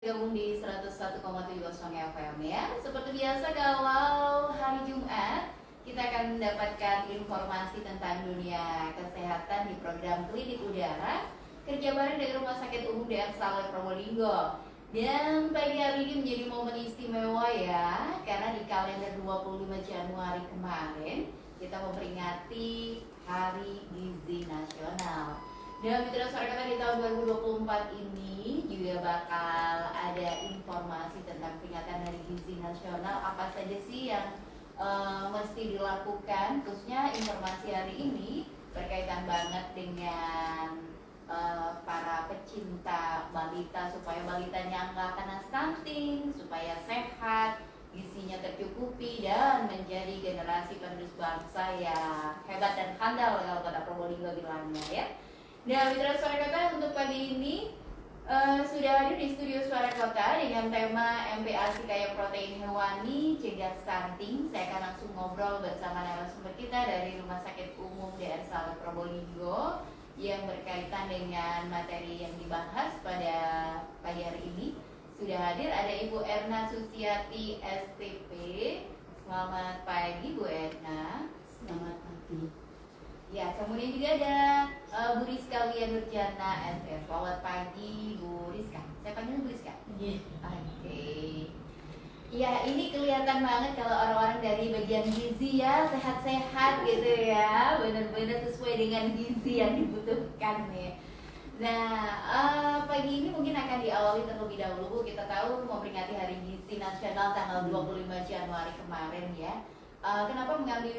Gabung di 101,70 FM ya. Seperti biasa kalau hari Jumat kita akan mendapatkan informasi tentang dunia kesehatan di program Klinik Udara kerja bareng dari Rumah Sakit Umum DR Saleh Probolinggo. Dan pagi hari ini menjadi momen istimewa ya, karena di kalender 25 Januari kemarin kita memperingati Hari Gizi Nasional. Dan Mitra Suara Kata di tahun 2024 ini juga bakal ada informasi tentang peringatan Hari Gizi Nasional. Apa saja sih yang mesti dilakukan, khususnya informasi hari ini berkaitan banget dengan para pecinta balita, supaya balitanya nggak kena stunting, supaya sehat, gizinya tercukupi, dan menjadi generasi penerus bangsa yang hebat dan handal kalau kata Probolinggo bilangnya ya. Nah, Mitra Suara Kota untuk pagi ini sudah hadir di studio Suara Kota dengan tema MPASI Kaya Protein Hewani Cegah Stunting. Saya akan langsung ngobrol bersama narasumber kita dari Rumah Sakit Umum DR Saleh Probolinggo yang berkaitan dengan materi yang dibahas pada pagi hari ini. Sudah hadir ada Ibu Erna Susiati STP. Selamat pagi Bu Erna. Selamat pagi. Ya, kemudian juga ada Bu Rizka Lia Nurjana SS. Selamat pagi Bu Rizka. Saya panggil Bu Rizka? Iya. Oke. Ya, ini kelihatan banget kalau orang-orang dari bagian gizi ya, sehat-sehat gitu ya. Benar-benar sesuai dengan gizi yang dibutuhkan nih. Nah, pagi ini mungkin akan diawali terlebih dahulu Bu. Kita tahu memperingati Hari Gizi Nasional tanggal 25 Januari kemarin ya. Kenapa mengambil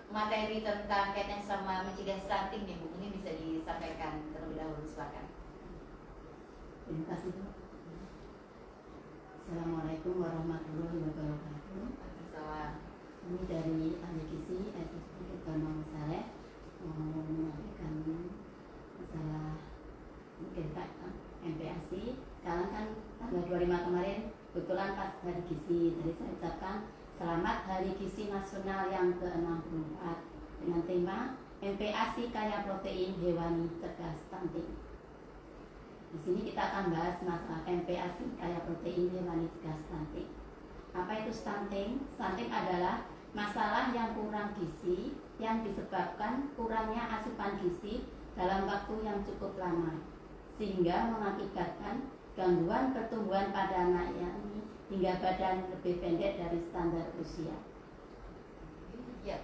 materi tentang kaitannya sama mencegah stunting nih Bu? Ini bisa disampaikan terlebih dahulu, silakan. Terima kasih Bu. Assalamualaikum warahmatullahi wabarakatuh. Waalaikumsalam. Kami dari Ahli Gizi SSP Dr. Muhammad Saleh mau menyampaikan masalah mungkin Pak MPASI. Sekarang kan tanggal 25 kemarin kebetulan pas Hari Gizi. Jadi saya ucapkan selamat Hari Gizi Nasional yang ke-64 dengan tema MPASI Kaya Protein Hewani Cegah Stunting. Di sini kita akan bahas masalah MPASI Kaya Protein Hewani Cegah Stunting. Apa itu stunting? Stunting adalah masalah yang kurang gizi yang disebabkan kurangnya asupan gizi dalam waktu yang cukup lama, sehingga mengakibatkan gangguan pertumbuhan pada anak yang hingga badan lebih pendek dari standar usia. Ya,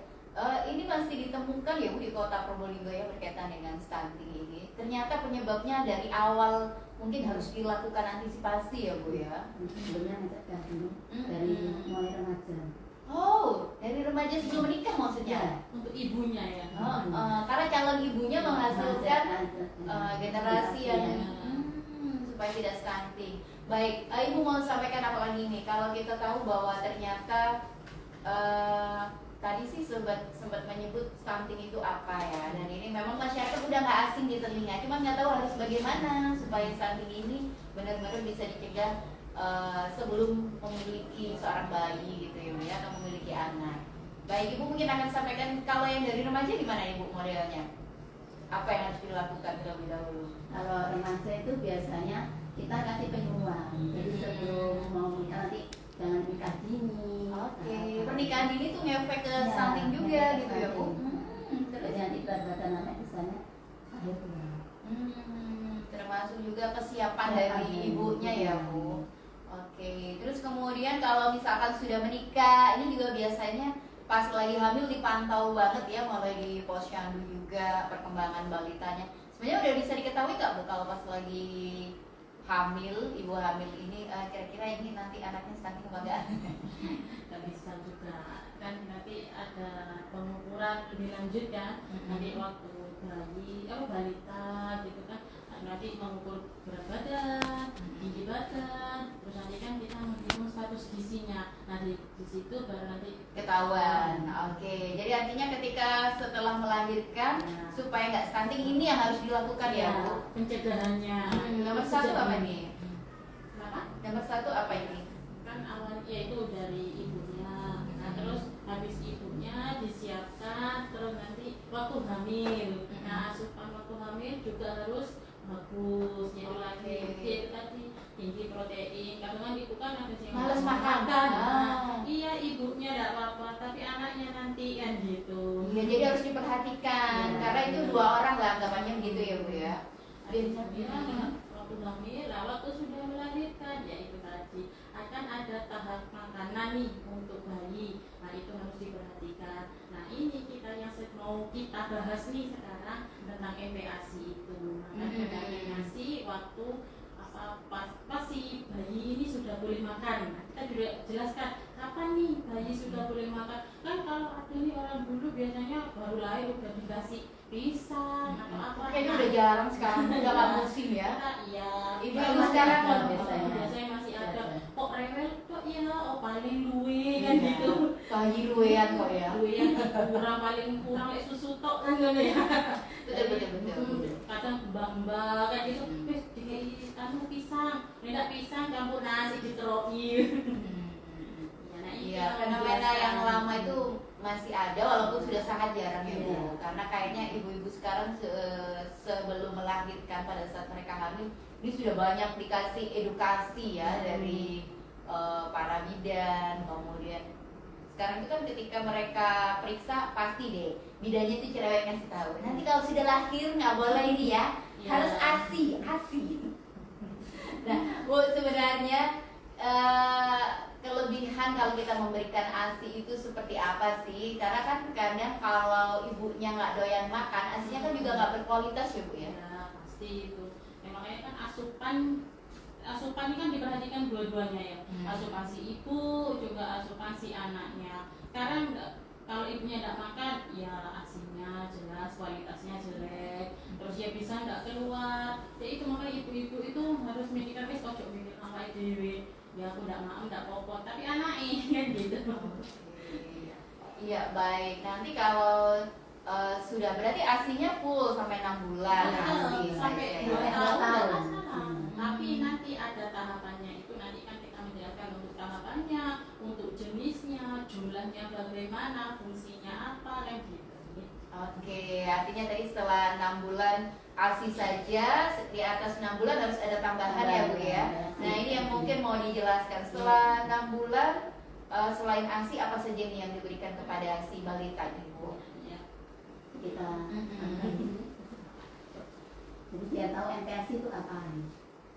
ini masih ditemukan ya Bu di kota Probolinggo ya berkaitan dengan stunting ini. Ternyata penyebabnya dari awal mungkin harus dilakukan antisipasi ya Bu ya. Sebenarnya mencegah dulu dari mulai remaja. Oh, dari remaja sebelum menikah maksudnya? Ya. Untuk ibunya ya. Karena calon ibunya menghasilkan generasi yang ya. supaya tidak stunting. Baik, Ibu mau sampaikan apa lagi nih? Kalau kita tahu bahwa ternyata tadi sih sempat menyebut stunting itu apa ya, dan ini memang masyarakat udah nggak asing di telinga, cuma nggak tahu harus bagaimana supaya stunting ini benar-benar bisa dicegah sebelum memiliki seorang bayi gitu ya, atau memiliki anak. Baik, Ibu mungkin akan sampaikan kalau yang dari remaja gimana Ibu modelnya? Apa yang harus dilakukan terlebih dahulu? Kalau remaja itu biasanya kita kasih penyuluhan. Jadi sebelum mau menikah nanti jangan nikah dini. Oke, pernikahan dini tuh ngefek ke stunting juga gitu ya Bu. Terus nanti berat badan anak misalnya akhir bulan. Termasuk juga kesiapan dari ibunya ya Bu. Oke, terus kemudian kalau misalkan sudah menikah, ini juga biasanya pas lagi hamil dipantau banget ya, mulai di posyandu juga perkembangan balitanya. Sebenarnya udah bisa diketahui nggak Bu kalau pas lagi hamil, ibu hamil ini kira-kira ini nanti anaknya stunting apa enggak? Nggak bisa juga kan, nanti ada pengukuran lebih lanjut kan. Nanti waktu bayi balita gitu kan, nanti mengukur berat badan, tinggi badan, terus nanti kan kita menghitung status gizinya. Nah di situ baru nanti Ketahuan. Oke, jadi artinya ketika setelah melahirkan supaya nggak stunting ini yang harus dilakukan ya Bu. pencegahannya. Nomor satu apa nih? Kenapa? Nomor satu apa ini? Kan awalnya itu dari ibunya. Nah terus habis ibunya disiapkan, terus nanti waktu hamil. Nah asupan waktu hamil juga harus bagus, yaitu lagi itu tadi tinggi protein protein. Kadang ibu kan ada sih Males makan. Iya, ibunya tidak apa-apa, tapi anaknya nanti kan gitu. Ya, jadi harus diperhatikan karena itu dua orang lah anggapannya gitu ya Bu ya. Bisa bilang waktu hamil, waktu sudah melahirkan, ya itu tadi akan ada tahap makanan nih untuk bayi. Nah itu harus diperhatikan. Nah ini kita yang mau kita bahas nih sekarang tentang MPASI itu. Maka determinasi waktu pas si bayi ini sudah boleh makan. Nah, kita juga jelaskan kapan nih bayi sudah boleh makan. Kan kalau ada nih orang dulu biasanya baru lahir udah dikasih pisang atau apa. Kayaknya udah jarang sekarang, udah nggak musim ya. Iya. Ibu Kalau sekarang biasanya masih ada. Kok rewel kok iya, oh paling luwe kan gitu. bayi luwean kok ya. Luwean kurang paling kurang susu tok kan ngono ya. Betul. Kadang mbak-mbak kayak gitu, wis dikai anu pisang, nek pisang campur nasi diteroki. Iya, fenomena yang lama itu masih ada walaupun sudah sangat jarang ya Bu. Karena kayaknya ibu-ibu sekarang sebelum melahirkan pada saat mereka hamil ini sudah banyak dikasih edukasi ya dari para bidan. Kemudian sekarang itu kan ketika mereka periksa pasti deh bidannya itu cerewet ngasih tahu. Nanti kalau sudah lahir nggak boleh ini ya, harus ASI. Nah, Bu sebenarnya kelebihan kalau kita memberikan ASI itu seperti apa sih? Karena kan kadang kalau ibunya nggak doyan makan, ASInya kan juga nggak berkualitas ya Bu ya? Ya pasti itu. Makanya kan asupan ini kan diperhatikan dua-duanya ya. Asupan si ibu juga asupan si anaknya. Sekarang kalau ibunya tidak makan, ya ASInya jelas kualitasnya jelek. Terus ya bisa tidak keluar. Ya itu makanya ibu-ibu itu harus mikirkan wis ojo mikir awake dhewe. Ya aku tidak mau, tidak popot, tapi anaknya kan gitu. Iya baik. Nanti kalau sudah berarti ASInya full sampai 6 bulan. ASI Sampai ya. 2 tahun. Tapi nanti ada tahapannya itu nanti kan kita menjelaskan untuk tahapannya, untuk jenisnya, jumlahnya bagaimana, fungsinya apa kan gitu. Oke, artinya tadi setelah 6 bulan ASI saja, di atas 6 bulan harus ada tambahan ya Bu ya. Nah ini yang mungkin mau dijelaskan setelah 6 bulan selain ASI apa saja nih yang diberikan kepada si balita Ibu? Ya. Kita jadi dia tahu MPASI itu apa.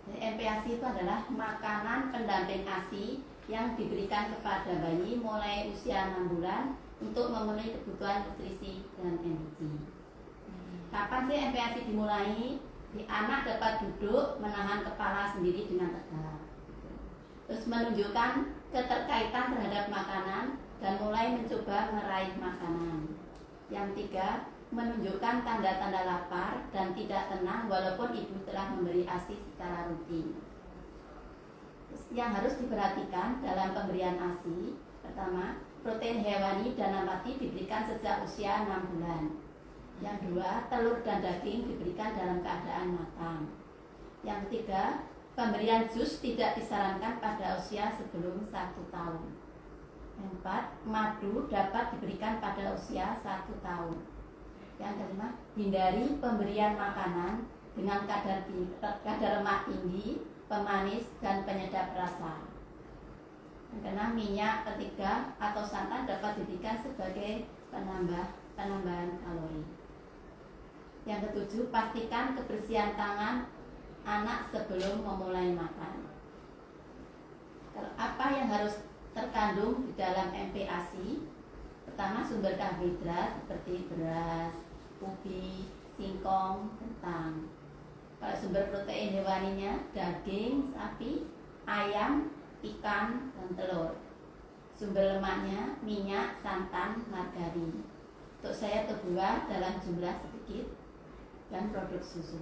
Jadi MPASI itu adalah makanan pendamping ASI yang diberikan kepada bayi mulai usia 6 bulan untuk memenuhi kebutuhan nutrisi dan energi. Kapan sih MPASI dimulai? Di anak dapat duduk menahan kepala sendiri dengan tegak. Terus menunjukkan keterkaitan terhadap makanan dan mulai mencoba meraih makanan. Yang tiga, menunjukkan tanda-tanda lapar dan tidak tenang walaupun ibu telah memberi ASI secara rutin. Terus yang harus diperhatikan dalam pemberian ASI, pertama, protein hewani dan nabati diberikan sejak usia 6 bulan. Yang dua, telur dan daging diberikan dalam keadaan matang. Yang ketiga, pemberian jus tidak disarankan pada usia sebelum 1 tahun. Yang empat, madu dapat diberikan pada usia 1 tahun. Yang kelima, hindari pemberian makanan dengan kadar lemak tinggi, pemanis, dan penyedap rasa. Yang keenam, minyak, ketiga, atau santan dapat diberikan sebagai penambahan kalori. Yang ketujuh, pastikan kebersihan tangan anak sebelum memulai makan. Apa yang harus terkandung di dalam MPASI? Pertama, sumber karbohidrat seperti beras, ubi, singkong, kentang. Kalau sumber protein hewaninya, daging, sapi, ayam, ikan, dan telur. Sumber lemaknya, minyak, santan, margarin. Untuk saya terbuat dalam jumlah sedikit dan produk susu.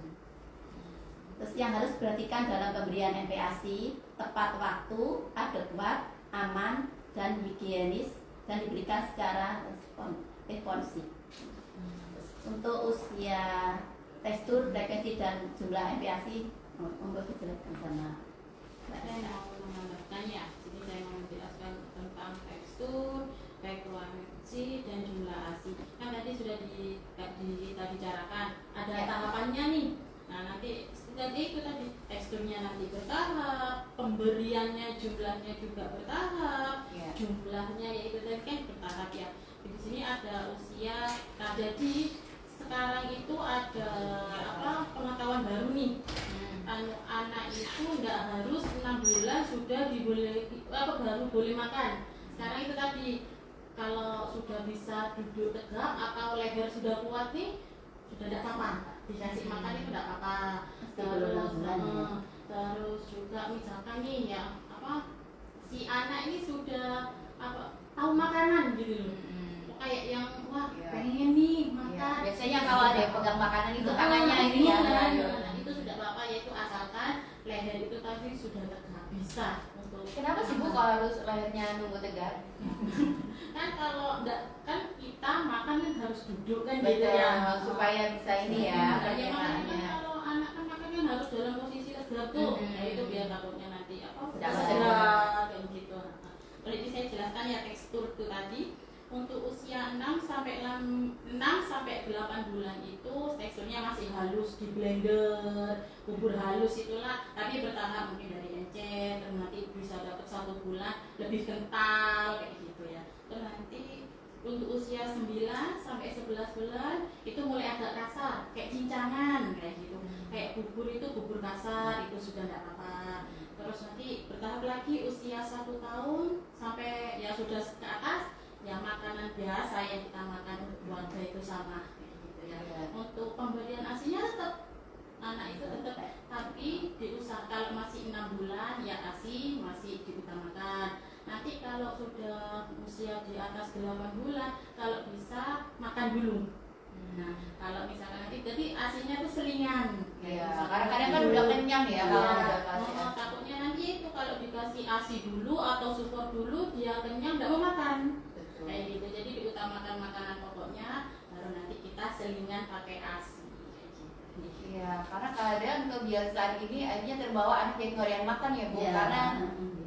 Terus yang harus diperhatikan dalam pemberian MPASI, tepat waktu, adekuat, aman, dan higienis, dan diberikan secara responsif. Untuk usia, tekstur, frekuensi, dan jumlah MPASI, untuk dijelaskan sama Saya mau menambahkan ya, jadi saya mau menjelaskan tentang tekstur, frekuensi, dan jumlah ASI. Kan tadi sudah kita bicarakan, ada tahapannya nih. Nah nanti itu tadi teksturnya nanti bertahap, pemberian pemberiannya jumlahnya juga bertahap, Iya. jumlahnya yaitu tadi kan bertahap ya. Di sini ada usia, nah jadi sekarang itu ada pengetahuan baru nih. Anak itu nggak harus 6 bulan sudah baru boleh makan. Sekarang itu tadi kalau sudah bisa duduk tegak atau leher sudah kuat nih sudah tidak apa-apa, dikasih makan itu tidak apa-apa. Terus juga misalkan nih ya si anak ini sudah tahu makanan gitu loh. Kayak yang pengen nih makan. Biasanya kalau ada yang pegang makanan itu tangannya ini ya. Itu sudah apa yaitu asalkan leher itu tadi sudah tegak bisa untuk. Kenapa sih Bu kalau harus lehernya nunggu tegak? Kan kalau enggak kan kita makan kan harus duduk kan gitu Betul, ya. supaya bisa ini ya Makanya kalau anak kan makan kan harus dalam posisi tegak tuh. Nah itu biar takutnya nanti sedang kayak gitu. Boleh saya jelaskan ya tekstur itu tadi. Untuk usia 6 sampai 8 bulan itu teksturnya masih halus di blender, bubur halus itulah, tapi bertahap mungkin dari encer, terus nanti bisa dapat 1 bulan lebih kental kayak gitu ya. Terus nanti untuk usia 9 sampai 11 bulan itu mulai agak kasar, kayak cincangan kayak gitu. Kayak bubur itu bubur kasar itu sudah tidak apa-apa. Terus nanti bertahap lagi usia 1 tahun sampai ya sudah ke atas ya makanan biasa yang kita makan untuk keluarga itu sama gitu ya. Untuk pemberian asinya tetap anak itu tetap, tapi diusahakan kalau masih 6 bulan ya asi masih diutamakan. Nanti kalau sudah usia di atas 8 bulan kalau bisa makan dulu. Nah, kalau misalkan nanti jadi asinya tuh selingan. Iya, kadang-kadang kan udah kenyang ya kalau udah kasih. Takutnya nanti itu kalau dikasih asi dulu atau support dulu dia kenyang nggak mau makan. Kayak gitu, jadi diutamakan makanan pokoknya baru nanti kita selingan pakai asi kayak gitu. Iya, karena kadang kebiasaan ini akhirnya terbawa anak jadi nggak yang makan ya Bu, karena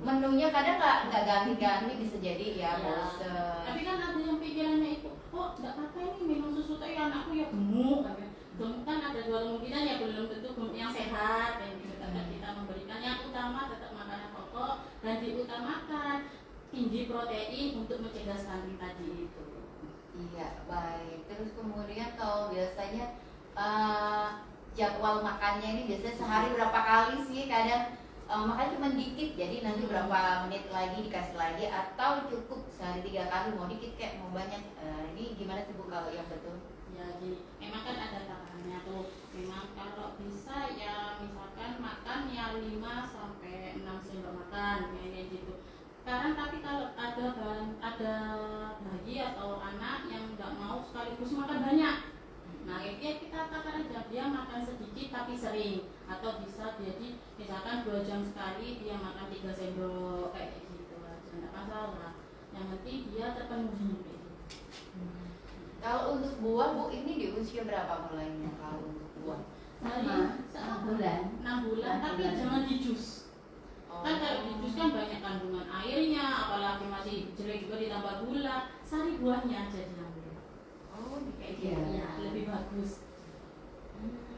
menunya kadang nggak ganti-ganti bisa jadi ya bosen. Tapi kan ada yang pikirannya itu, nggak apa-apa ini minum susu tapi anakku ya gemuk kan. Gemuk kan ada 2 kemungkinan ya, belum tentu gemuk yang sehat dan gitu. Kita memberikan yang utama tetap makanan pokok dan diutamakan tinggi protein untuk mencegah stunting tadi itu. Iya, baik. Terus kemudian kalau biasanya jadwal makannya ini biasanya sehari berapa kali sih? Kadang makan cuma dikit, jadi nanti berapa menit lagi dikasih lagi, atau cukup sehari 3 kali, mau dikit kayak mau banyak. Ini gimana sih Bu kalau yang betul? Ya gini, memang kan ada takarannya tuh. Memang kalau bisa ya misalkan makan ya 5 sampai 6 sendok makan kayak gitu. Sekarang tapi kalau ada bayi atau anak yang nggak mau sekaligus makan banyak, nah itu kita katakan aja dia makan sedikit tapi sering, atau bisa jadi misalkan 2 jam sekali dia makan 3 sendok kayak gitu aja, nggak masalah. Yang penting dia terpenuhi. Kalau untuk buah Bu, ini di usia berapa mulainya kalau untuk buah? 6 bulan, tapi jangan di jus. Kan kalau di jus kan banyak kandungan airnya, apalagi masih jelek juga ditambah gula. Sari buahnya aja diambil. Oh, kayak Iya, gitu. ya, lebih bagus.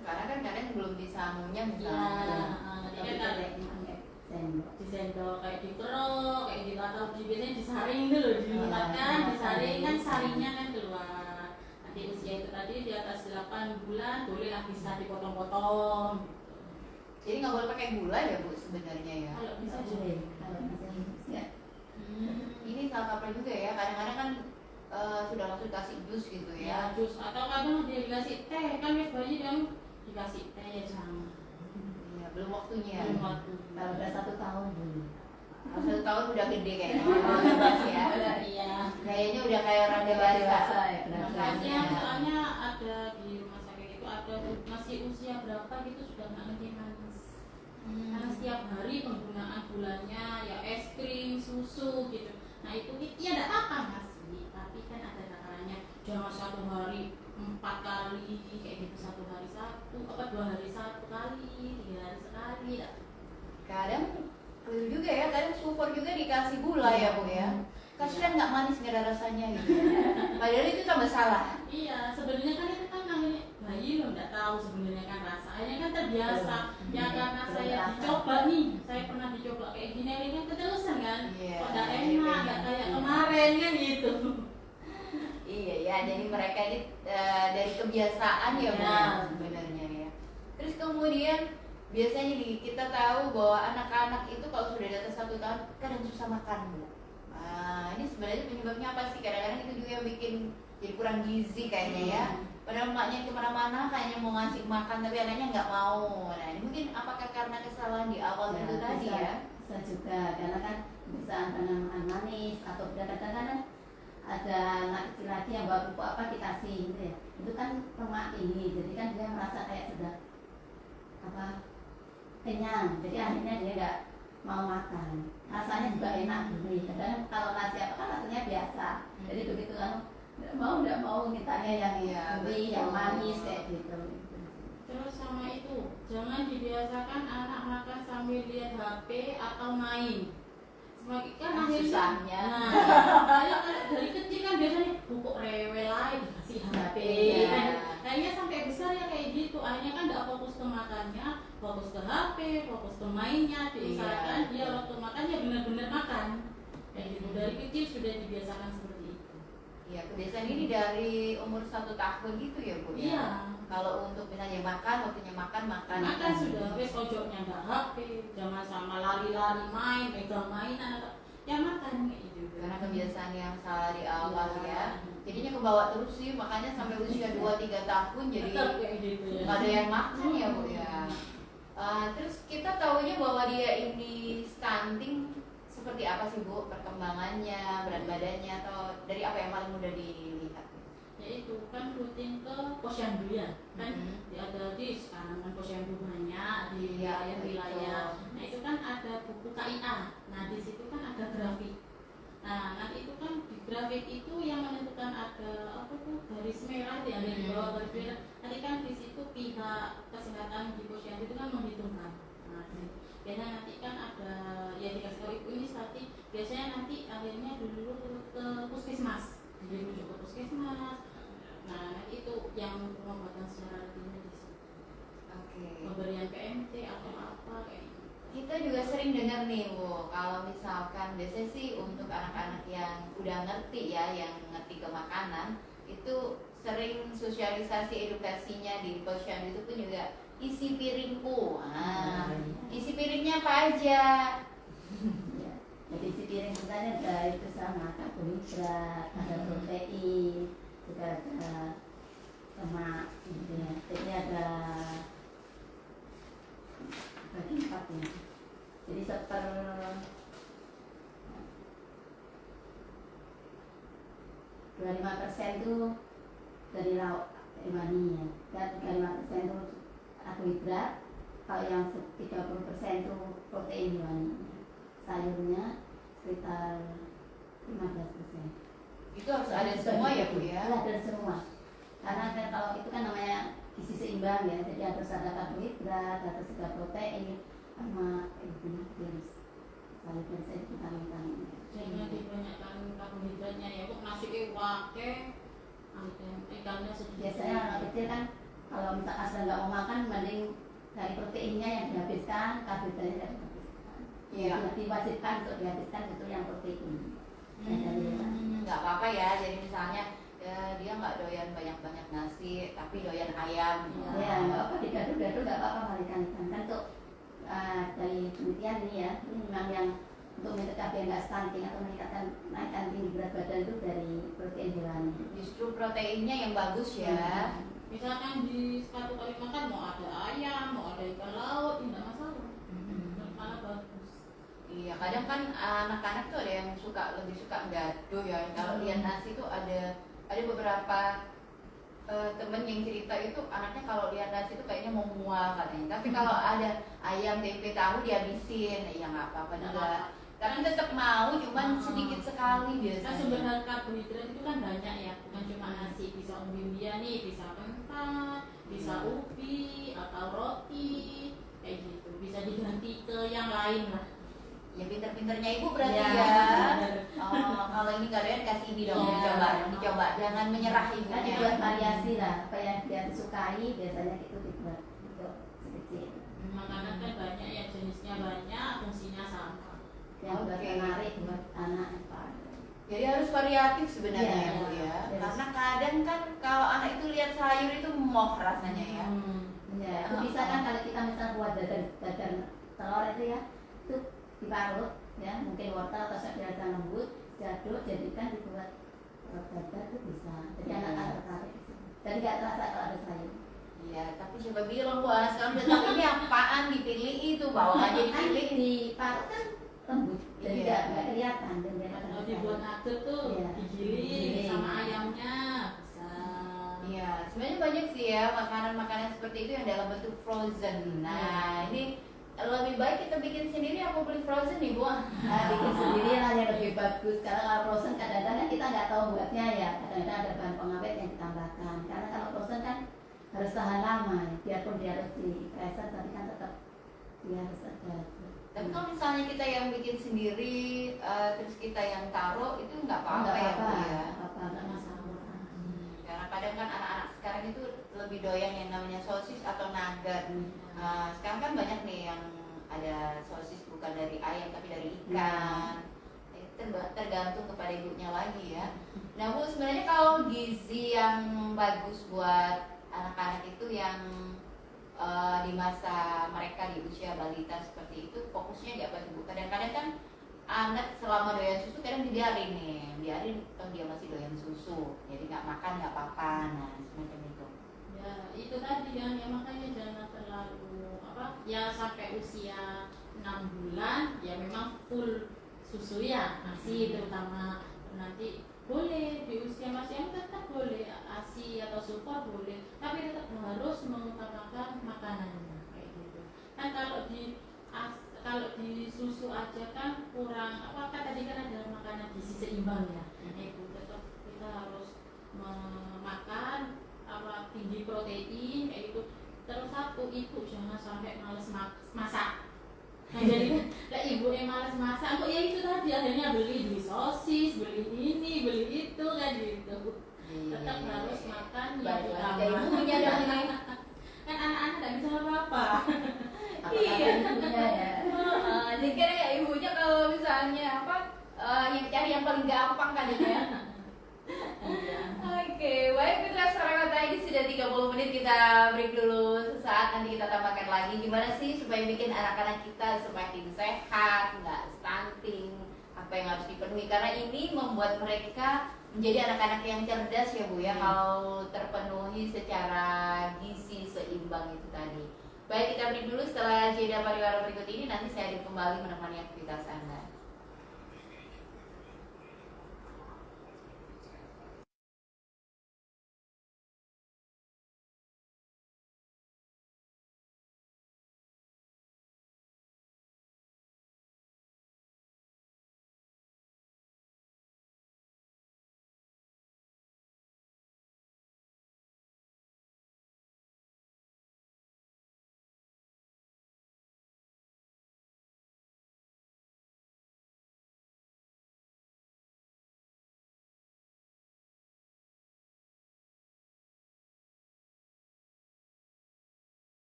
Karena kan kadang belum disamunya Iya, misalnya. jadi kan di sendok kayak dikerok, kayak atau biasanya disaring dulu, diletakkan, disaring kan sarinya kan keluar. Nanti usia itu tadi di atas 8 bulan bolehlah bisa dipotong-potong. Jadi nggak boleh pakai gula ya Bu sebenarnya ya? Kalau bisa boleh, juga. kalau masih usia. Ini salah kaprah juga ya, kadang-kadang kan sudah langsung kasih jus gitu Ya, ya. jus atau kadang dia dikasih teh, kan biasa bayi yang dikasih teh ya jangan. Iya, belum waktunya. Belum waktu. Kalau udah 1 tahun boleh. Kalau 1 tahun udah gede kayaknya. Mas ya. Iya. Kayaknya udah kayak orang dewasa. ya, Makanya soalnya ada di rumah sakit itu ada masih usia berapa gitu sudah nggak lagi manis. Karena setiap hari penggunaan bulannya ya es krim, susu gitu. Nah itu ya tidak apa-apa masih, tapi kan ada takarannya. Jangan 1 hari 4 kali kayak gitu, 1 hari 2 hari 1 kali, 3 hari sekali. Kadang keliru juga ya, kadang sulfur juga dikasih gula ya Bu ya. Kasihan nggak manis, nggak ada rasanya gitu. Padahal itu tambah salah. Iya, sebenarnya kan itu kan akhirnya bayi lo nggak tahu sebenarnya kan rasanya kan terbiasa ya karena Belum saya terasa. dicoba nih, saya pernah dicoba kayak gini ini kan keterusan kan, Iya, kok nggak jadi enak pengen. nggak kayak Iya. kemarin kan gitu. Iya ya, jadi mereka ini dari kebiasaan ya Bu, Iya. sebenarnya ya. Terus kemudian biasanya nih kita tahu bahwa anak-anak itu kalau sudah di atas 1 tahun kadang susah makan Bu. Nah, ini sebenarnya penyebabnya apa sih? Kadang-kadang itu juga yang bikin jadi kurang gizi kayaknya ya. Padahal emaknya kemana-mana hanya mau ngasih makan tapi anaknya nggak mau. Nah ini mungkin apakah karena kesalahan di awal itu tadi bisa, ya? bisa juga karena kan bisa karena makan manis atau kadang-kadang ada anak kecil lagi yang bawa pupuk apa dikasih gitu ya, itu kan lemak tinggi, jadi kan dia merasa kayak sudah apa kenyang, jadi akhirnya dia nggak mau makan. Rasanya juga enak gurih, kadang kalau nasi apa kan rasanya biasa, jadi begitu kan nggak mau mintanya yang Iya, gurih, betul. yang manis kayak gitu. Terus sama itu, jangan dibiasakan anak makan sambil lihat HP atau main. Semakin kan Nah, akhirnya, susahnya. nah, kayak dari kecil kan biasanya pupuk rewel aja dikasih HP. Iya. Kayaknya sampai besar ya kayak gitu. Akhirnya kan nggak fokus ke makannya, fokus ke HP, fokus ke mainnya. Diusahakan Iya, dia betul. waktu makan ya benar-benar makan. Kayak gitu. Dari kecil sudah dibiasakan seperti itu. Iya, kebiasaan ini dari umur 1 tahun gitu ya Bu ya? Iya. Kalau untuk misalnya makan, waktunya makan. Makan sudah, wes pojoknya nggak HP, jangan sama lari-lari main, pegang mainan atau ya makan kayak gitu. Karena kebiasaan yang salah di awal Iya. ya. Jadinya kebawa terus sih, makanya sampai usia 2-3 tahun jadi Tetap kayak gitu ya. nggak ada yang makan ya Bu ya. Terus kita tahunya bahwa dia ini stunting seperti apa sih Bu perkembangannya, berat badannya atau dari apa yang paling mudah dilihat? Yaitu kan rutin ke posyandu ya, kan Mhm. ada di sekarang kan posyandu banyak di Iya, wilayah-wilayah. betul. Nah itu kan ada buku KIA, nah di situ kan ada grafik. Nah nanti itu kan di grafik itu yang menentukan ada apa tuh garis merah ya, ada di bawah garis merah. Nanti kan di situ pihak kesehatan di posyandu itu kan menghitungkan. Nah, biasanya nanti kan ada ya dikasih tahu ibu ini nanti biasanya nanti akhirnya dulu ke puskesmas, jadi rujuk ke puskesmas. Nah nanti itu yang pengobatan secara rutin di situ, Oke. pemberian PMT atau apa kayak gitu. Kita juga sering dengar nih Bu, kalau misalkan biasanya sih untuk anak-anak yang udah ngerti ya, yang ngerti ke makanan, itu sering sosialisasi edukasinya di posyandu itu pun juga isi piringku. Isi piringnya apa aja? Ya. Jadi isi piring kita ini ada itu sama karbohidrat, ada protein, juga ada lemak, gitu ya. Jadi ada bagi 4 ya. Jadi 25% itu dari lauk hewani ya, dan 35% itu karbohidrat, kalau yang 30% itu protein hewani. Sayurnya sekitar 15%. Itu harus ada semua ya Bu ya? Iya, ada semua. Karena kan kalau itu kan namanya gizi seimbang ya, jadi harus ada karbohidrat, harus ada protein, sama itu harus sayur dan sayur vitamin. Jangan dibanyakkan karbohidratnya ya, kok nasi wake, ikannya sedikit. Biasanya anak kecil kan kalau misalkan sudah nggak mau makan, mending dari proteinnya yang dihabiskan, karbohidratnya yang dihabiskan. Iya. Yang diwajibkan untuk dihabiskan itu yang protein. Nggak apa-apa ya, jadi misalnya dia nggak doyan banyak-banyak nasi, tapi doyan ayam. Ya, nggak apa-apa, digadu-gadu nggak apa-apa, ikan-ikan kan untuk dari penelitian nih ya, ini memang yang untuk mencegah biar nggak stunting atau naikkan tinggi berat badan itu dari protein hewani. Justru proteinnya yang bagus ya. Misalkan di 1 kali makan mau ada ayam, mau ada ikan laut, tidak masalah. Karena bagus. Iya, kadang kan anak-anak tuh ada yang lebih suka gado ya. Kalau lihat nasi tuh ada beberapa temen yang cerita itu anaknya kalau lihat nasi itu kayaknya mau mual katanya. Tapi kalau ada ayam, tempe, tahu dihabisin, ya nggak apa-apa juga. Tapi tetap mau, cuman sedikit sekali Kan biasanya. sebenarnya karbohidrat itu kan banyak ya, bukan cuma nasi, bisa umbi-umbian nih, bisa kentang, bisa ubi atau roti, kayak gitu. Bisa diganti ke yang lain lah. Ya pinter-pinternya ibu berarti Ya. ya. Oh, kalau ini nggak doyan kasih ini dong, Iya. dicoba, jangan menyerah Kan ibunya. dibuat variasi lah, apa yang dia sukai biasanya itu dibuat untuk sekecil. Makanan kan banyak ya, jenisnya banyak, fungsinya sama. Yang buat Oke. menarik buat anak apa. Jadi harus variatif sebenarnya Iya, ya Bu ya. iya. Karena kadang kan kalau anak itu lihat sayur itu moh rasanya ya. Ya, itu bisa kan kalau kita misal buat dadar telur itu ya, itu diparut ya, mungkin wortel atau sayur yang lembut, diaduk, jadikan dibuat dadar itu bisa. Jadi Iya. anak-anak tertarik di situ. Dan nggak terasa kalau ada sayur. Iya, tapi coba bilang Bu anak sekarang udah tahu ini apaan, dipilih itu, bawang aja Kan dipilih. diparut kan lembut, jadi Iya. nggak kelihatan dan nggak Kalau terasa. dibuat nugget tuh Iya. digiling Digiling. sama ayamnya bisa. Iya, sebenarnya banyak sih ya makanan-makanan seperti itu yang dalam bentuk frozen. Nah, ini lebih baik kita bikin sendiri apa beli frozen nih Bu? Nah, bikin sendiri lah yang lebih bagus. Karena kalau frozen kadang-kadang kan kita nggak tahu buatnya ya. Kadang-kadang ada bahan pengawet yang ditambahkan. Karena kalau frozen kan harus tahan lama. Biarpun dia harus di freezer, tapi kan tetap dia harus ada. Tapi kalau misalnya kita yang bikin sendiri, terus kita yang taruh itu nggak apa-apa Nggak ya Bu apa-apa, ya. apa nggak masalah. Karena kadang kan anak-anak sekarang itu lebih doyan yang namanya sosis atau nugget. Sekarang kan banyak nih yang ada sosis bukan dari ayam tapi dari ikan. Tergantung kepada ibunya lagi ya. Nah Bu, sebenarnya kalau gizi yang bagus buat anak-anak itu yang di masa mereka di usia balita seperti itu, fokusnya di apa tuh Bu? Kadang-kadang kan anak selama doyan susu kadang dibiarin toh dia masih doyan susu, jadi nggak makan nggak apa-apa, nah semacam itu. Ya itu tadi kan, ya makanya jangan terlalu apa ya, sampai usia 6 bulan ya memang full susu ya, masih terutama. Nanti boleh di usia masih yang tetap boleh ASI atau super boleh, tapi tetap harus mengutamakan makanannya kayak gitu kan. Kalau di susu aja kan kurang apa kan, tadi kan ada makanan gizi seimbang ya. Itu tetap kita harus memakan apa tinggi protein kayak gitu. Terus satu, ibu jangan sampai males masak. Nah jadi lah ibu yang malas masak, kok ya itu tadi akhirnya beli sosis, beli ini, beli itu kan gitu. Tetap harus makan yang Balik lagi utama. ke ibunya dong nih. Kan anak-anak nggak bisa apa-apa. Iya. Ibunya ya. Jadi kira ya ibunya kalau misalnya apa yang cari yang paling gampang kan ya. Iya. Oke, baik Mitra sekarang tadi sudah 30 menit, kita break dulu sesaat, nanti kita tambahkan lagi gimana sih supaya bikin anak-anak kita semakin sehat, nggak stunting, apa yang harus dipenuhi, karena ini membuat mereka menjadi anak-anak yang cerdas ya Bu ya, kalau terpenuhi secara gizi seimbang itu tadi. Baik, kita break dulu, setelah jeda pariwara berikut ini nanti saya akan kembali menemani aktivitas Anda.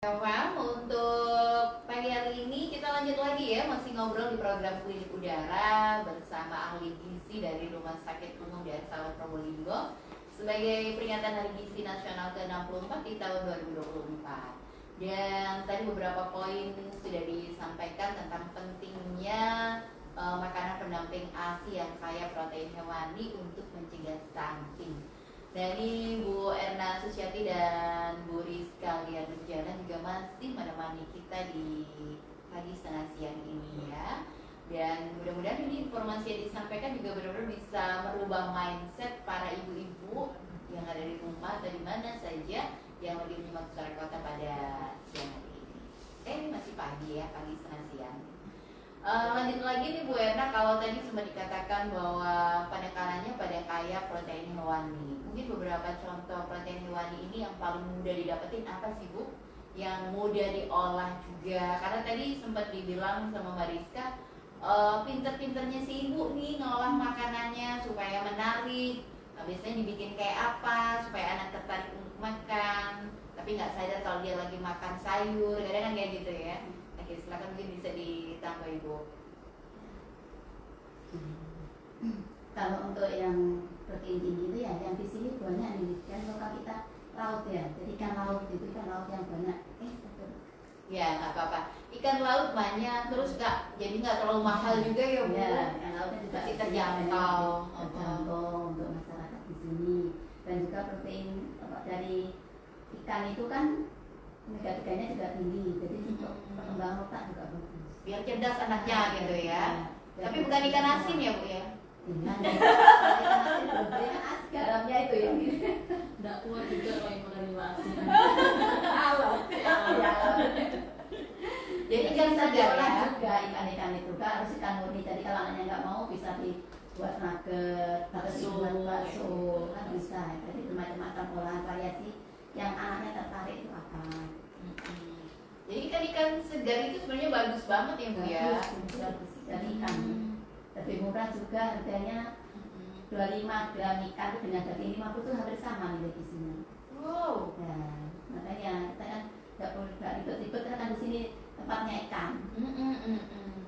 Fam, untuk pagi hari ini kita lanjut lagi ya, masih ngobrol di program Klinik Udara bersama ahli gizi dari Rumah Sakit Umum Daerah Saleh Probolinggo sebagai peringatan Hari Gizi Nasional ke-64 di tahun 2024. Dan tadi beberapa poin sudah disampaikan tentang pentingnya makanan pendamping ASI yang kaya protein hewani untuk mencegah stunting. Dari Bu Erna Susiati dan Bu Rizka Lian Nurjana juga masih menemani kita di pagi setengah siang ini ya. Dan mudah-mudahan ini informasi yang disampaikan juga benar-benar bisa merubah mindset para ibu-ibu yang ada di rumah atau di mana saja yang lagi menyimak Suara Kota pada siang hari ini. Ini masih pagi ya, pagi setengah siang. Lanjut lagi nih Bu Erna, kalau tadi sempat dikatakan bahwa penekanannya pada kaya protein hewani. Mungkin beberapa contoh protein hewani ini yang paling mudah didapetin apa sih Bu? Yang mudah diolah juga. Karena tadi sempat dibilang sama Mbak Rizka, pinter-pinternya si ibu nih ngolah makanannya supaya menarik. Nah, biasanya dibikin kayak apa supaya anak tertarik untuk makan, tapi nggak sadar kalau dia lagi makan sayur, kadang kan kayak gitu ya. Oke, silakan mungkin bisa ditambah Ibu. Kalau untuk yang protein tinggi itu ya yang di sini banyak nih, kan lokal kita laut ya, jadi ikan laut itu ikan laut yang banyak. Ya nggak apa-apa. Ikan laut banyak, terus jadi nggak terlalu mahal juga ya Bu. Ya, ikan lautnya juga masih terjangkau. Terjangkau untuk masyarakat di sini. Dan juga protein dari ikan itu kan omega-3-nya juga tinggi, jadi untuk perkembangan otak juga bagus. Biar cerdas anaknya gitu ya. Tapi bukan ikan asin ya Bu ya? Ikan asin, ikan asin garamnya itu yang Nggak kuat juga kalau yang makan asin. alam. Jadi ikan segar diolah ya. juga ikan-ikan itu kan harus ikan murni. Jadi kalau anaknya nggak mau bisa dibuat nugget, atau dibuat bakso kan bisa. Jadi bermacam-macam olahan variasi yang anaknya tertarik itu apa. Jadi ikan-ikan segar itu sebenarnya bagus banget ya Bu ya. Bagus dari ikan. Lebih murah juga harganya. 25 gram ikan itu dengan daging 50 itu hampir sama nih gizinya. Wow. Ya, makanya kita kan nggak perlu ribet-ribet kan di sini tempatnya ikan.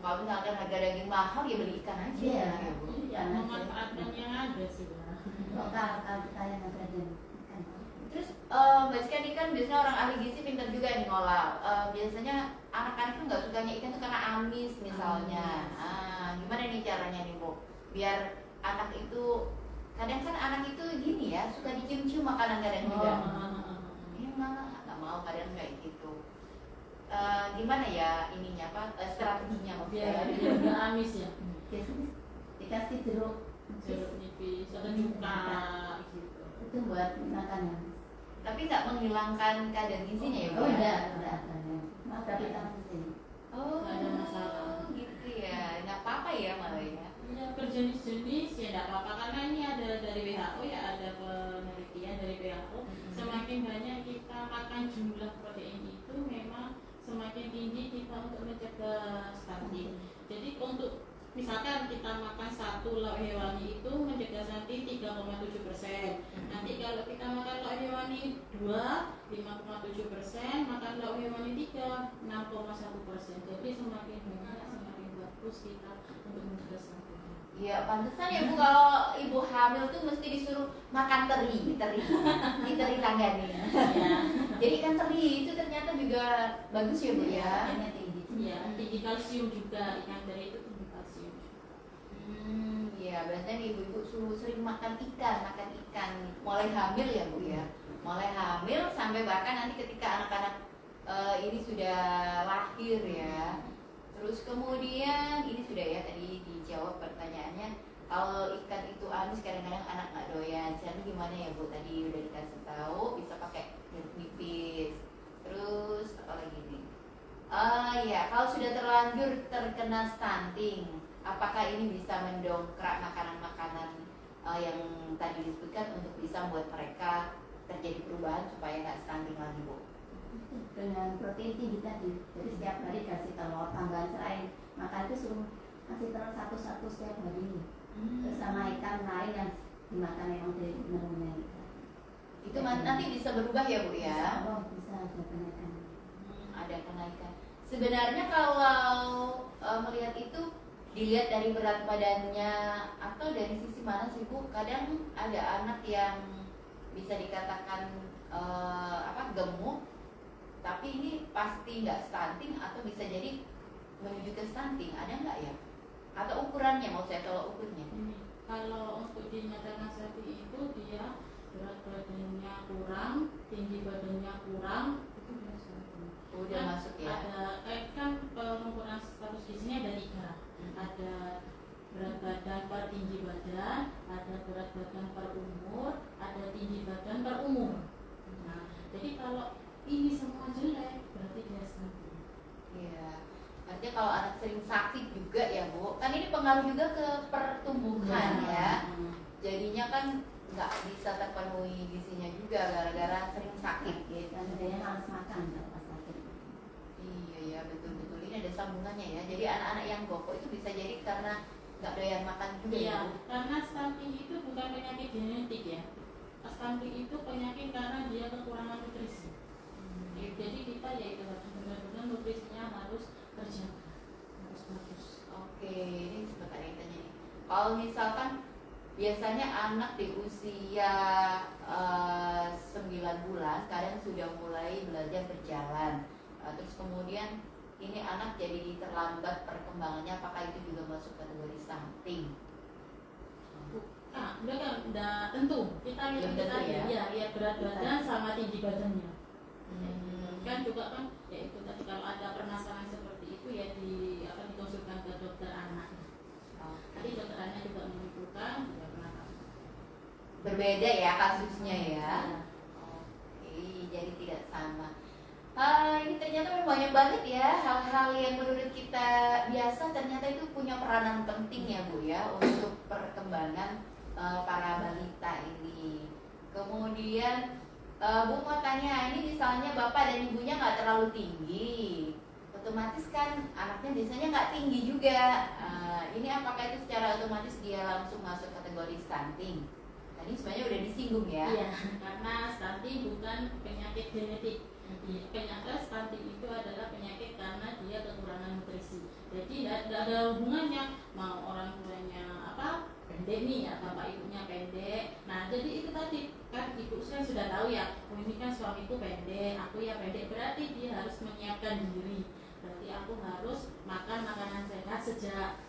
Kalau misalkan harga daging mahal ya beli ikan aja Iya. ya Bu. Memanfaatkan yang ada sih ya. Lokal kita yang ada di ikan. Terus Mbak Rizka ini kan biasanya orang ahli gizi pintar juga nih ngolah. Biasanya anak-anak tuh nggak sukanya ikan tuh karena amis misalnya. Gimana nih caranya nih Bu? Biar anak itu, kadang kan anak itu gini ya, suka dicium-cium makanan kadang juga. Ini nggak mau kadang kayak gitu. Gimana ya ininya apa strateginya Biar maksudnya? dia nggak amis ya. Biasanya dikasih jeruk Nipis atau cuka gitu. itu buat makanan. Tapi nggak menghilangkan kadar gizinya ya Bu? Oh ya? enggak ada. Mau ada vitamin C. Oh, Nggak ada masalah. gitu ya, nggak apa-apa ya malah ya. Ya berjenis-jenis ya tidak apa-apa karena ini ada dari WHO ya, ada penelitian dari WHO. Semakin banyak kita makan jumlah protein itu memang semakin tinggi kita untuk mencegah stunting. Jadi untuk misalkan kita makan satu lauk hewani itu mencegah stunting 3,7%. Nanti kalau kita makan lauk hewani 2, 5,7%, makan lauk hewani 3, 6,1%. Jadi semakin banyak semakin bagus kita untuk mencegah stunting. Iya, pantesan ya Bu kalau ibu hamil tuh mesti disuruh makan teri tangganya. Ya. Jadi ikan teri itu ternyata juga bagus ya Bu ya. Ini tinggi. Iya, tinggi kalsium juga, ikan teri itu tinggi kalsium. Iya, berarti nih ibu-ibu suruh sering makan ikan, mulai hamil ya Bu ya. Mulai hamil sampai bahkan nanti ketika anak-anak ini sudah lahir ya. Terus kemudian ini sudah ya tadi dijawab pertanyaannya, kalau ikan itu amis kadang-kadang anak nggak doyan. Jadi gimana ya Bu? Tadi udah dikasih tahu bisa pakai jeruk nipis. Terus apa lagi nih? Ya kalau sudah terlanjur terkena stunting, apakah ini bisa mendongkrak makanan-makanan yang tadi disebutkan untuk bisa membuat mereka terjadi perubahan supaya nggak stunting lagi Bu? Dengan protein tinggi tadi, jadi setiap hari kasih telur tambahan selain makan itu suruh kasih telur satu-satu setiap hari. Terus sama ikan lain yang dimakan yang dari menunya Itu nanti bisa berubah ya Bu ya? Bisa ada kenaikan. ada kenaikan. Sebenarnya kalau melihat itu dilihat dari berat badannya atau dari sisi mana sih Bu? Kadang ada anak yang bisa dikatakan gemuk, tapi ini pasti nggak stunting atau bisa jadi menuju ke stunting, ada nggak ya? Atau ukurannya, mau saya tolak ukurnya? Kalau untuk dinyatakan seperti itu, dia berat badannya kurang, tinggi badannya kurang, itu biasa. Udah Kan masuk ya? Ada kan pengukuran status gizinya ada 3. Ada berat badan per tinggi badan, ada berat badan per umur, ada tinggi badan per umur. Nah, jadi kalau ini semua jelek, berarti dia stunting. Iya. Artinya kalau anak sering sakit juga ya Bu, kan ini pengaruh juga ke pertumbuhan ya. Jadinya kan nggak bisa terpenuhi gizinya juga gara-gara sering sakit. Dan dia harus makan kalau pas sakit. Iya ya, betul-betul ini ada sambungannya ya. Jadi anak-anak yang gokok itu bisa jadi karena nggak doyan makan juga Iya, ya Bu? karena stunting itu bukan penyakit genetik ya. Stunting itu penyakit karena dia kekurangan nutrisi. Jadi kita ya itu harus benar-benar nutrisinya harus terjaga, harus bagus. Oke, ini sempat ada yang tanya nih. Kalau misalkan biasanya anak di usia 9 bulan kadang sudah mulai belajar berjalan, terus kemudian ini anak jadi terlambat perkembangannya, apakah itu juga masuk kategori stunting? Nah, udah tentu kita Belum tentu ya? Ya berat badan sama tinggi badannya. Kan juga kan ya itu tadi kalau ada permasalahan seperti itu ya akan dikonsulkan ke dokter anak. Tadi dokter anak juga menentukan juga kenapa. Berbeda ya kasusnya ya. Oke, jadi tidak sama. Ini ternyata memang banyak banget ya hal-hal yang menurut kita biasa ternyata itu punya peranan penting ya Bu ya untuk perkembangan para balita ini. Kemudian Bu mau tanya, ini misalnya bapak dan ibunya nggak terlalu tinggi, otomatis kan anaknya biasanya nggak tinggi juga. Ini apakah itu secara otomatis dia langsung masuk kategori stunting? Tadi sebenarnya udah disinggung ya. Iya, karena stunting bukan penyakit genetik. Penyakit stunting itu adalah penyakit karena dia kekurangan nutrisi. Jadi tidak ada hubungannya mau orang tuanya pendek nih ya, bapak ibunya pendek. Nah jadi itu tadi kan ibu saya sudah tahu ya, oh ini kan suamiku pendek, aku ya pendek, berarti dia harus menyiapkan diri. Berarti aku harus makan makanan sehat sejak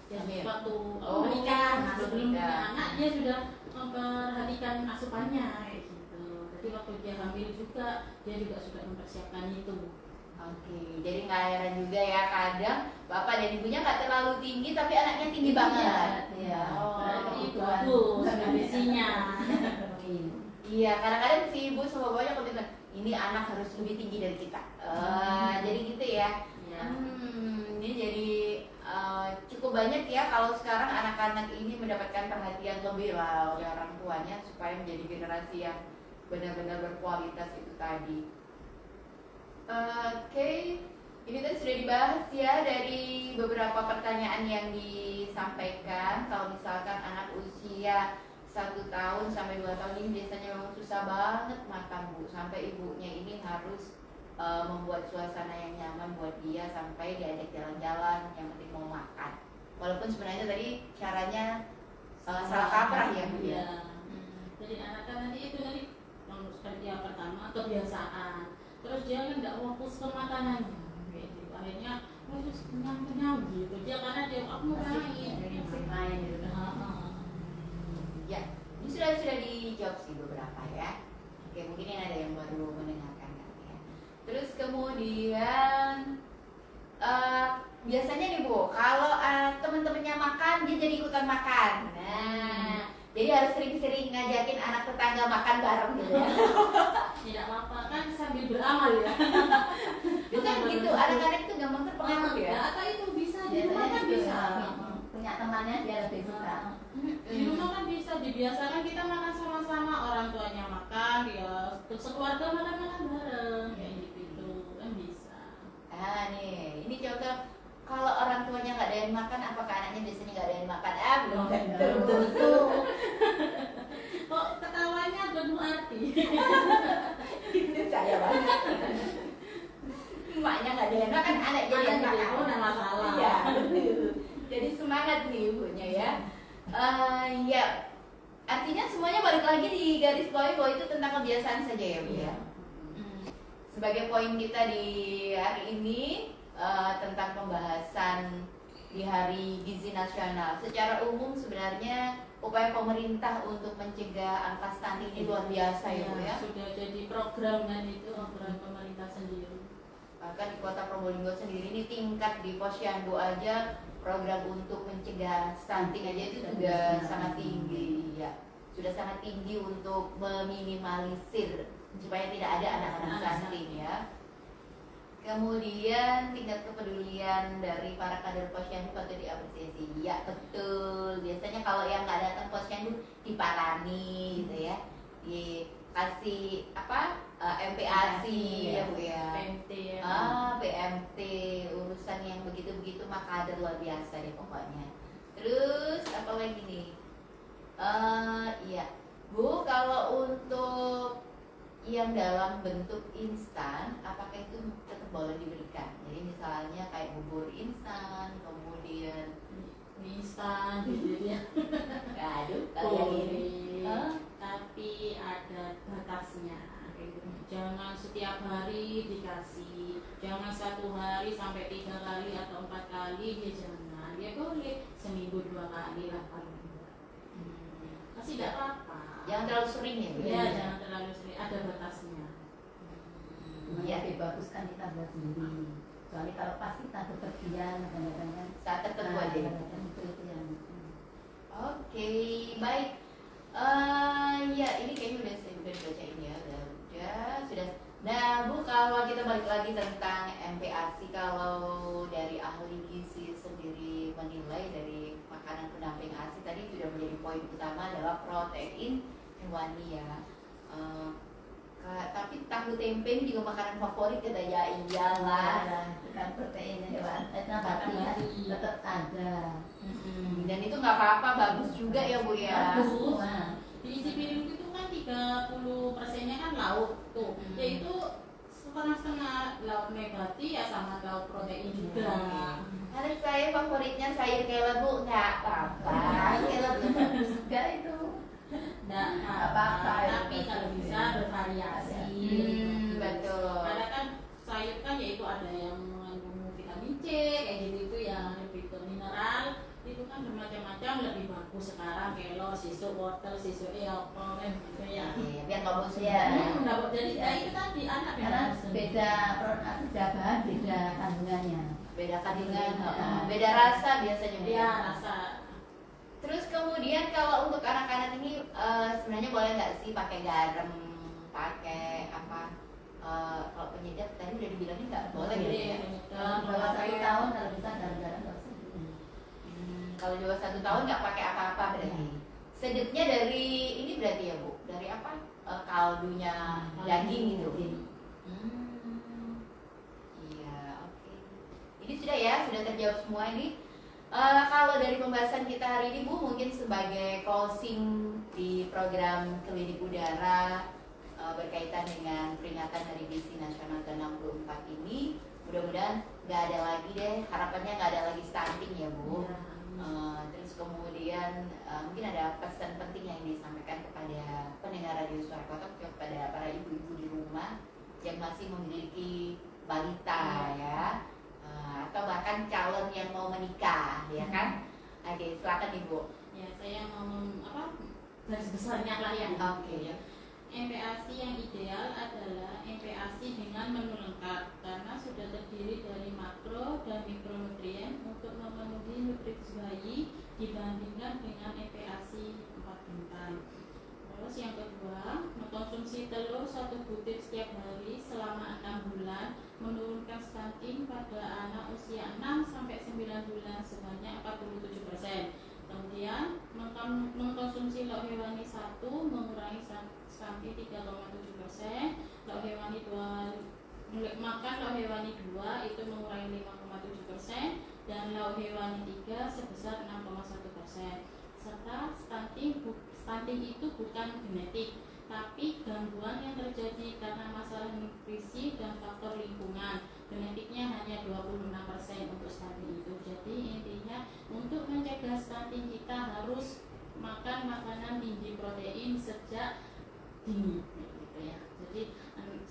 waktu menikah. Nah sebelum punya anak dia sudah memperhatikan asupannya kayak gitu. Jadi waktu dia hamil juga dia juga sudah mempersiapkan itu. Oke, jadi nggak heran juga ya kadang bapak dan ibunya nggak terlalu tinggi tapi anaknya tinggi banget. Iya. Berarti itu bagus kondisinya. Iya, kadang-kadang si ibu sama bapaknya komitmen ini anak harus lebih tinggi dari kita. Jadi gitu ya. Ya. Ini jadi cukup banyak ya kalau sekarang anak-anak ini mendapatkan perhatian lebih lah oleh orang tuanya supaya menjadi generasi yang benar-benar berkualitas itu tadi. Oke, ini tadi sudah dibahas ya dari beberapa pertanyaan yang disampaikan. Kalau misalkan anak usia 1 tahun sampai 2 tahun ini biasanya memang susah banget makan Bu, sampai ibunya ini harus membuat suasana yang nyaman buat dia sampai diajak jalan-jalan, yang penting mau makan. Walaupun sebenarnya tadi caranya salah kaprah ya Bu ya. Jadi anak-anak itu tadi seperti yang pertama kebiasaan. Terus dia kan nggak fokus ke makanannya, gitu. Akhirnya terus kenyang gitu. Dia karena dia aku mau main gitu. Ya, ini sudah dijawab sih beberapa ya. Oke, mungkin ini ada yang baru mendengarkan kan ya. Terus kemudian biasanya nih Bu, kalau teman-temannya makan dia jadi ikutan makan. Nah, jadi harus sering-sering ngajakin anak tetangga makan bareng gitu ya. Tidak apa-apa kan sambil beramal ya. Biasanya gitu, anak-anak itu gampang terpengaruh ya. Atau itu bisa di rumah kan bisa. Punya temannya dia lebih suka. Di rumah kan bisa dibiasakan kita makan sama-sama, orang tuanya makan, dia sekeluarga makan bareng kayak gitu kan bisa. Nih, ini contoh kalau orang tuanya nggak doyan makan, apakah anaknya biasanya nggak doyan makan? Belum tentu. Kok ketawanya penuh arti? Itu saya banget. maknya nggak enak kan anak jadi Anak jadi enak. ada masalah. Iya, betul. Jadi semangat nih ibunya ya. Ya, artinya semuanya balik lagi di garis bawahi bahwa itu tentang kebiasaan saja ya Bu ya. Sebagai poin kita di hari ini tentang pembahasan di Hari Gizi Nasional. Secara umum sebenarnya upaya pemerintah untuk mencegah angka stunting ini luar biasa ya Bu ya. Sudah jadi program kan itu, program pemerintah sendiri. Bahkan di Kota Probolinggo sendiri ini tingkat di Posyandu aja program untuk mencegah stunting aja itu sudah sangat tinggi ya. Sudah sangat tinggi untuk meminimalisir supaya tidak ada anak-anak stunting ya. Kemudian tingkat kepedulian dari para kader posyandu patut diapresiasi. Ya betul. Biasanya kalau yang nggak datang posyandu diparani gitu ya, dikasih apa MPASI ya Bu ya. PMT ya. PMT urusan yang begitu-begitu mah kader luar biasa deh pokoknya. Terus apa lagi nih? Iya Bu, kalau untuk yang dalam bentuk instan, apakah itu tetap boleh diberikan? Jadi misalnya kayak bubur instan, kemudian Mie instan gitu ya. aduh, kalau yang ini, Tapi ada batasnya. Kayak gitu. Jangan setiap hari dikasih, jangan 1 hari sampai 3 kali atau 4 kali, ya jangan. Ya boleh seminggu 2 kali lah kalau enggak. Masih tidak apa-apa. jangan terlalu sering ya Bu? Ya, jangan terlalu sering, ada batasnya. Ya, lebih bagus kan kita buat sendiri. Soalnya kalau pas kita bepergian kadang-kadang kan Saat tertentu aja. kadang-kadang itu yang Oke, baik. Ya ini kayaknya udah saya udah dibacain ya, sudah. Nah Bu, kalau kita balik lagi tentang MPASI, kalau dari ahli gizi sendiri menilai dari makanan pendamping ASI tadi sudah menjadi poin utama adalah protein hewani ya. Tapi tahu tempe ini juga makanan favorit kita ya, iyalah. bukan protein hewan, tapi tetap ada. Dan itu nggak apa-apa, bagus juga ya Bu ya. Bagus semua. Di isi piring itu kan 30%-nya kan lauk tuh, yaitu setengah-setengah lauk nabati ya sama lauk protein juga. Karena saya favoritnya sayur kela Bu, nggak apa-apa. Kela tuh bagus juga itu. Nggak apa-apa, tapi kalau bisa bervariasi. Betul. Karena kan sayur kan yaitu ada yang mengandung vitamin C kayak gitu, itu yang lebih ke mineral, itu kan bermacam-macam, lebih bagus sekarang kelo, sisuk, wortel, sisuk apel kan gitu ya. Iya, biar nggak bosan Iya. ya. Jadi ya itu tadi anak Karena beda produk, beda bahan, beda kandungannya. Beda kandungan, Beda. beda rasa biasanya Bu. ya rasa. Terus kemudian kalau untuk anak-anak ini sebenarnya boleh nggak sih pakai garam, pakai apa? Kalau penyedap tadi udah dibilangin nggak boleh gitu ya. Kalau bawah 1 tahun kalau bisa garam-garam nggak usah. Kalau di bawah 1 tahun nggak pakai apa-apa berarti. Sedapnya dari ini berarti ya Bu? Dari apa? Kaldunya daging gitu. Iya, oke. Ini sudah ya, sudah terjawab semua ini. Kalau dari pembahasan kita hari ini Bu, mungkin sebagai closing di program Klinik Udara berkaitan dengan peringatan Hari Gizi Nasional ke-64 ini, mudah-mudahan nggak ada lagi deh, harapannya nggak ada lagi stunting ya Bu. Terus kemudian mungkin ada pesan penting yang disampaikan kepada pendengar Radio Suara Kota, kepada para ibu-ibu di rumah yang masih memiliki balita ya, atau bahkan calon yang mau menikah ya kan. Oke, silakan Ibu. Ya, saya mau garis besarnya lah ya. Oke. MPASI yang ideal adalah MPASI dengan menu lengkap karena sudah terdiri dari makro dan mikronutrien untuk memenuhi nutrisi bayi dibandingkan dengan MPASI 4 bintang. Terus yang kedua, mengkonsumsi telur 1 butir setiap hari selama 6 bulan menurunkan stunting pada anak usia 6 sampai 9 bulan sebanyak 47%. Kemudian mengkonsumsi lauk hewani 1 mengurangi stunting 3,7%, lauk hewani 2 makan lauk hewani 2 itu mengurangi 5,7%, dan lauk hewani 3 sebesar 6,1%. Serta stunting itu bukan genetik, tapi gangguan yang terjadi karena masalah nutrisi dan faktor lingkungan. genetiknya hanya 26% untuk stunting itu. Jadi intinya untuk mencegah stunting kita harus makan makanan tinggi protein sejak dini gitu ya. Jadi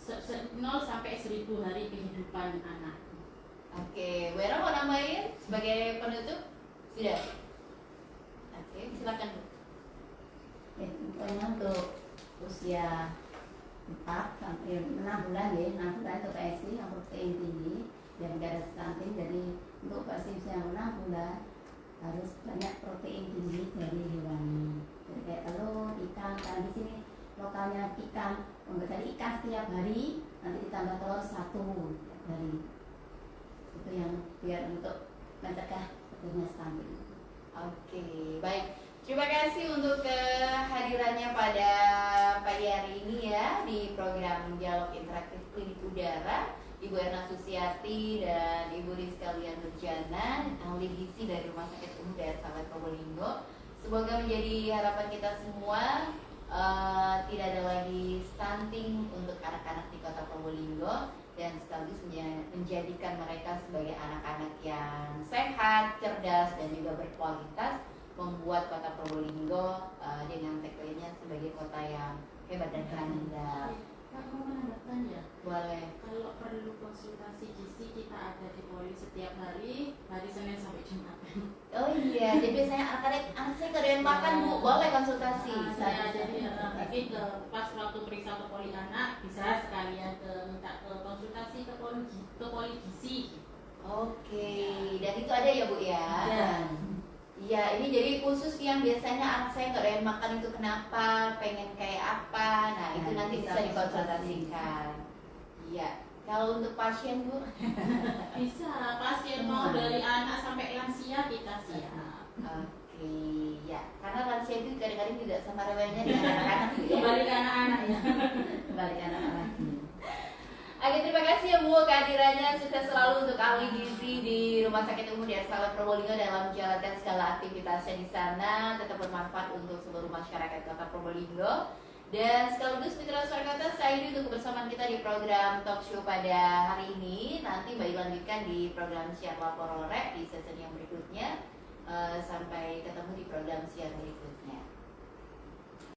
0 sampai 1000 hari kehidupan anak. Oke, Bu Era mau nambahin sebagai penutup? Sudah? Oke, silakan Bu. Pokoknya untuk usia 4 sampai 6 bulan ya, 6 bulan untuk PSI yang protein tinggi dan gak ada stunting. Jadi untuk PSI usia 6 bulan harus banyak protein tinggi dari hewani. Jadi kayak telur, ikan, kan di sini lokalnya ikan, dari ikan setiap hari, nanti ditambah telur 1 setiap hari. Itu yang biar untuk mencegah terjadinya stunting. Oke, baik. Terima kasih untuk kehadirannya pada pagi hari ini ya di program Dialog Interaktif Klinik Udara, Ibu Erna Susiati dan Ibu Rizka Lian Nurjana, ahli gizi dari Rumah Sakit Umum Daerah Saleh Probolinggo. Semoga menjadi harapan kita semua, tidak ada lagi stunting untuk anak-anak di Kota Probolinggo dan sekaligus menjadikan mereka sebagai anak-anak yang sehat, cerdas dan juga berkualitas, membuat Kota Probolinggo dengan tagline-nya sebagai kota yang hebat dan handal. Kak, mau menambahkan ya? Boleh. Kalau perlu konsultasi gizi kita ada di Poli setiap hari Senin sampai Jumat. Oh iya, jadi biasanya anak saya kedoyan makan Bu, boleh konsultasi. Saya jadi mungkin pas waktu periksa ke Poli anak bisa sekalian minta ke konsultasi ke Poli gizi. Oke, dan itu ada ya Bu ya? Ada. Iya, ini jadi khusus yang biasanya anak saya nggak doyan makan itu kenapa, pengen kayak apa, nah itu Nah, nanti bisa dikonsultasikan. Iya, kalau untuk pasien Bu, Bisa pasien mau dari anak sampai lansia kita siap. oke, ya, karena lansia itu kadang-kadang tidak sama rewelnya dengan anak-anak Bu, ya. Kembali ke anak-anak ya. Kembali ke anak-anak. Oke, terima kasih ya Bu kehadirannya. Sukses selalu untuk ahli gizi di Rumah Sakit Umum Daerah Saleh Probolinggo dalam menjalankan segala aktivitasnya di sana. Tetap bermanfaat untuk seluruh masyarakat Kota Probolinggo. Dan sekaligus mitra suara kota, saya ini untuk kebersamaan kita di program talk show pada hari ini. Nanti Mbak lanjutkan di program Siar Lapor Lorek di season yang berikutnya. Sampai ketemu di program siar berikutnya.